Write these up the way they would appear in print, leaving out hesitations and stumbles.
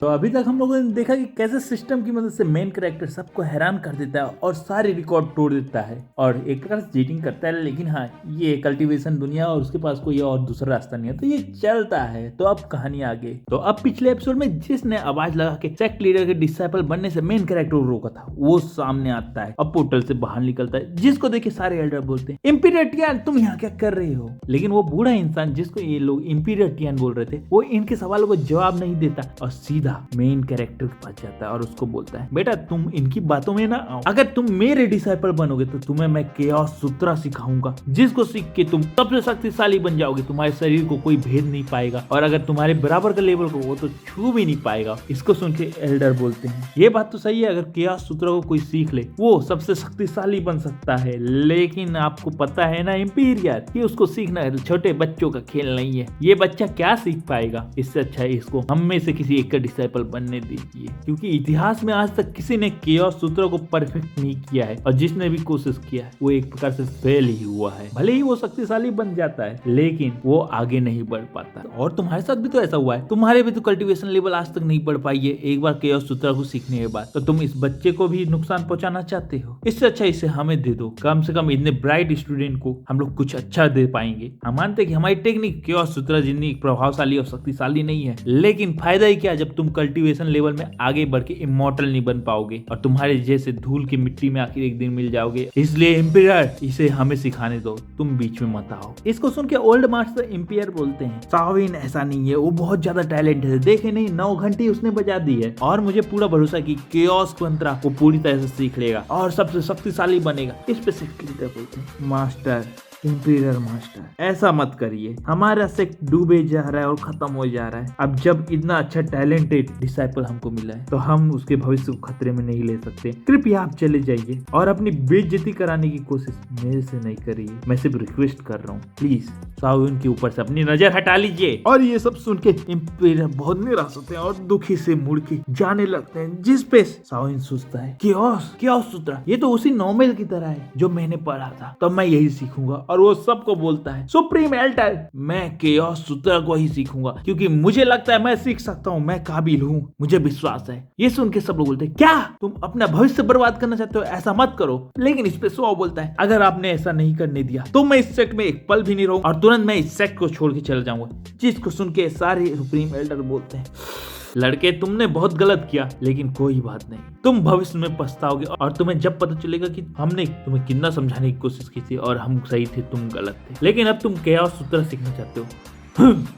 तो अभी तक हम लोगों ने देखा कि कैसे सिस्टम की मदद से मेन कैरेक्टर सबको हैरान कर देता है और सारे रिकॉर्ड तोड़ देता है और एक प्रकार से चीटिंग करता है। लेकिन हाँ, ये कल्टीवेशन दुनिया और उसके पास कोई और दूसरा रास्ता नहीं है, तो ये चलता है। तो अब कहानी आगे। तो अब पिछले एपिसोड में जिसने आवाज लगा के सेक्ट लीडर के डिसाइपल बनने से मेन कैरेक्टर को रोका था, वो सामने आता है और पोर्टल से बाहर निकलता है, जिसको देखे सारे एल्डर बोलते हैं, इम्पीरियर टियान तुम यहाँ क्या कर रहे हो। लेकिन वो बूढ़ा इंसान जिसको ये लोग इम्पीरियर टियान बोल रहे थे, वो इनके सवालों को जवाब नहीं देता और सीधा मेन कैरेक्टर के पास जाता है और उसको बोलता है, बेटा तुम इनकी बातों में ना आओ। अगर तुम मेरे डिसाइपल बनोगे तो तुम्हें मैं केओस सूत्रा सिखाऊंगा, जिसको सीख के तुम सबसे शक्तिशाली बन जाओगे। तुम्हारे शरीर को कोई भेद नहीं पाएगा और अगर तुम्हारे बराबर का लेवल को वो तो छू भी नहीं पाएगा। इसको सुन के एल्डर बोलते हैं, ये बात तो सही है, अगर केओस सूत्रा को कोई सीख ले वो सबसे शक्तिशाली बन सकता है, लेकिन आपको पता है ना इम्पीरियर, ये उसको सीखना है, छोटे बच्चों का खेल नहीं है। ये बच्चा क्या सीख पाएगा, इससे अच्छा है इसको हम में से किसी एक का डिसाइपल बनने दीजिए, क्योंकि इतिहास में आज तक किसी ने केओस सूत्र को परफेक्ट नहीं किया है और जिसने भी कोशिश किया है वो एक प्रकार से फेल ही हुआ है। भले ही वो शक्तिशाली बन जाता है लेकिन वो आगे नहीं बढ़ पाता। और तुम्हारे साथ भी तो ऐसा हुआ है, तुम्हारे भी तो कल्टीवेशन लेवल आज तक नहीं बढ़ पाई है एक बार केओस सूत्र को सीखने के बाद, तो तुम इस बच्चे को भी नुकसान पहुंचाना चाहते हो। इससे अच्छा इसे हमें दे दो, कम से कम इतने ब्राइट स्टूडेंट को हम लोग कुछ अच्छा दे पाएंगे। हम मानते कि हमारी टेक्निक केओस सूत्र जितनी प्रभावशाली और शक्तिशाली नहीं है, लेकिन फायदा ही क्या जब तुम कल्टीवेशन लेवल में आगे बढ़ के इमॉर्टल नहीं बन पाओगे और तुम्हारे जैसे धूल की मिट्टी में आखिर एक दिन मिल जाओगे। इसलिए इम्पीरियर इसे हमें सिखाने दो, तुम बीच में मत आओ। इसको सुन के ओल्ड मास्टर इम्पीरियर बोलते हैं, साविन ऐसा नहीं है, वो बहुत ज्यादा टैलेंट है, देखे नहीं 9 घंटे उसने बजा दी है और मुझे पूरा भरोसा कि केओस मंत्रा को पूरी तरह से सीख लेगा और सबसे शक्तिशाली बनेगा। इस पे सेक्ट लीडर बोलते हैं, मास्टर इम्पीरियर मास्टर ऐसा मत करिए, हमारा सेक्ट डूबे जा रहा है और खत्म हो जा रहा है। अब जब इतना अच्छा टैलेंटेड डिसाइपल हमको मिला है तो हम उसके भविष्य को खतरे में नहीं ले सकते। कृपया आप चले जाइए और अपनी बेइज्जती कराने की कोशिश मेरे से नहीं करिए, मैं सिर्फ रिक्वेस्ट कर रहा हूँ, प्लीज साविन के ऊपर से अपनी नजर हटा लीजिए। और ये सब सुन के इम्पीरियर बहुत निराश होते हैं और दुखी से मुड़ के जाने लगते हैं, जिस पे साविन सोचता है केओस सूत्रा ये तो उसी नॉर्मल की तरह है जो मैंने पढ़ा था, तो मैं यही सीखूंगा। और वो सबको बोलता है, सुप्रीम एल्डर मैं केओस सूत्र को ही सीखूंगा क्योंकि मुझे लगता है मैं सीख सकता हूँ, मैं काबिल हूँ, मुझे विश्वास है। ये सुन के सब लोग बोलते हैं, क्या तुम अपना भविष्य बर्बाद करना चाहते हो, ऐसा मत करो। लेकिन इस पे सो बोलता है, अगर आपने ऐसा नहीं करने दिया तो मैं इस सेक्ट में एक पल भी नहीं रहूंगा और तुरंत मैं इस सेक्ट को छोड़ के चल जाऊंगा। जिसको सुन के सारे सुप्रीम एल्डर बोलते हैं, लड़के तुमने बहुत गलत किया, लेकिन कोई बात नहीं, तुम भविष्य में पछताओगे और तुम्हें जब पता चलेगा कि हमने तुम्हें कितना समझाने की कोशिश की थी और हम सही थे, तुम गलत थे। लेकिन अब तुम केओस सूत्र सीखना चाहते हो।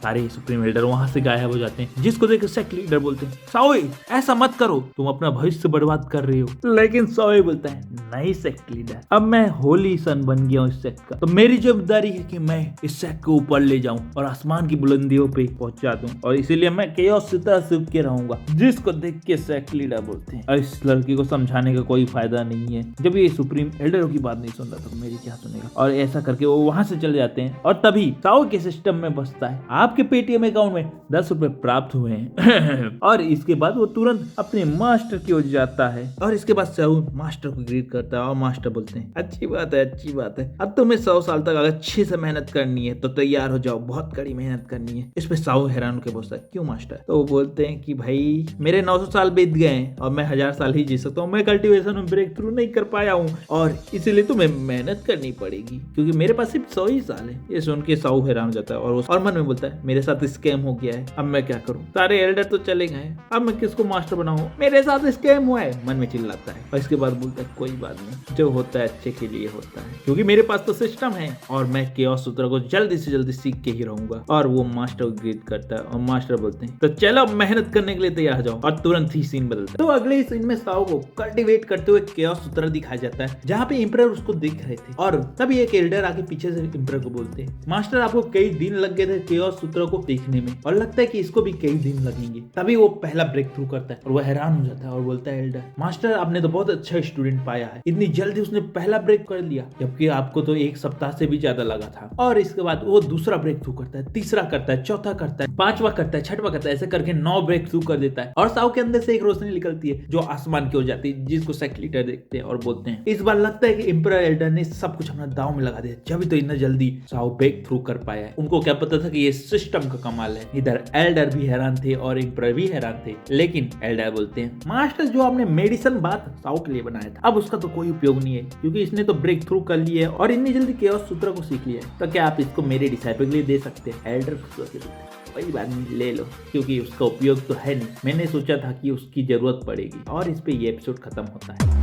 सारे सुप्रीम एल्डर वहां से गायब हो जाते हैं, जिसको देख सेक्ट लीडर बोलते हैं, साओई ऐसा मत करो, तुम अपना भविष्य बर्बाद कर रहे हो। लेकिन साओई बोलता है, नहीं सेक्ट लीडर, अब मैं होली सन बन गया हूँ इस सेक्ट का, तो मेरी जिम्मेदारी है कि मैं इस सेक्ट को ऊपर ले जाऊं और आसमान की बुलंदियों पे पहुंचा दूं और इसीलिए मैं केओस सूत्र सीख के रहूंगा। जिसको देख के सेक्ट लीडर बोलते हैं, इस लड़की को समझाने का कोई फायदा नहीं है, जब ये सुप्रीम एल्डरों की बात नहीं सुन रहा तो मेरी क्या सुनेगा। और ऐसा करके वो वहां से चले जाते हैं और तभी साओई के सिस्टम में बसता है, आपके पेटीएम अकाउंट में 10 रुपए प्राप्त हुए हैं। और इसके बाद वो तुरंत अपने मास्टर की ओर जाता है और इसके बाद साउन मास्टर को ग्रीट करता है और मास्टर बोलते हैं, अच्छी बात है, अच्छी बात है, अब तुम्हें 100 साल तक अगर अच्छे से मेहनत करनी है तो तैयार हो जाओ, बहुत कड़ी मेहनत करनी है। इस पे साउ हैरान होकर बोलता है, क्यों मास्टर? तो वो बोलते हैं कि भाई मेरे 900 साल बीत गए हैं और मैं 1000 साल ही जी सकता हूँ, मैं कल्टीवेशन में ब्रेक थ्रू नहीं कर पाया हूँ और इसीलिए तुम्हें मेहनत करनी पड़ेगी क्योंकि मेरे पास सिर्फ 100 ही साल है। ये सुन के साउ हैरान हो जाता है और मन में बोलता है, मेरे साथ स्कैम हो गया है, अब मैं क्या करूं? सारे एल्डर तो चले गए, अब मैं किसको मास्टर बनाऊं? मेरे साथ स्कैम हुआ है, मन में चिल्लाता है और इसके बाद बोलता है, कोई बात नहीं, जो होता है अच्छे के लिए होता है, क्योंकि मेरे पास तो सिस्टम है और मैं केओस सूत्र को जल्दी से जल्दी सीख के ही रहूंगा। और वो मास्टर को ग्रीट करता है और मास्टर बोलते हैं, तो चलो मेहनत करने के लिए तैयार हो जाओ। और तुरंत ही सीन बदलता है। तो अगले ही सीन में साओ को कल्टीवेट करते हुए केओस सूत्र दिखाया जाता है, जहाँ पे इंपरर उसको देख रहे थे और तभी एक एल्डर आके पीछे से इंपरर को बोलते हैं, मास्टर आपको कई दिन लग गए थे केओस सूत्र को सीखने में और लगता है कि इसको भी कई दिन लगेंगे। तभी वो पहला ब्रेक थ्रू करता है और वो हैरान हो जाता है और बोलता है, एल्डर मास्टर आपने तो बहुत अच्छा स्टूडेंट पाया है, इतनी जल्दी उसने पहला ब्रेक कर लिया, जबकि आपको तो 1 सप्ताह से भी ज्यादा लगा था। और इसके बाद वो दूसरा ब्रेक थ्रू करता है, तीसरा करता है, चौथा करता है, 5वां करता है, 6वां करता है, ऐसे करके 9 ब्रेक थ्रू कर देता है। और साउ के अंदर से एक रोशनी निकलती है जो आसमान की ओर जाती है, जिसको सेक्ट लीडर देखते हैं और बोलते हैं, इस बार लगता है कि इंपरर एल्डर ने सब कुछ अपना दांव में लगा दिया, जब तो इतना जल्दी साउ ब्रेक थ्रू कर पाया है। उनको क्या पता था कि ये सिस्टम का कमाल है। इधर एल्डर भी हैरान थे और एम्परर भी हैरान थे, लेकिन एल्डर बोलते हैं मास्टर जो आपने मेडिसिन बात साउ के लिए बनाया था अब उसका तो कोई उपयोग नहीं है, क्योंकि इसने तो ब्रेक थ्रू कर लिया है और इतनी जल्दी केओस सूत्र को सीख लिया है, तो क्या आप इसको मेरे डिसाइपल के लिए दे सकते हैं? एल्डर कोई बात नहीं, ले लो, क्योंकि उसका उपयोग तो है नहीं। मैंने सोचा था कि उसकी जरूरत पड़ेगी। और इस पे ये एपिसोड खत्म होता है।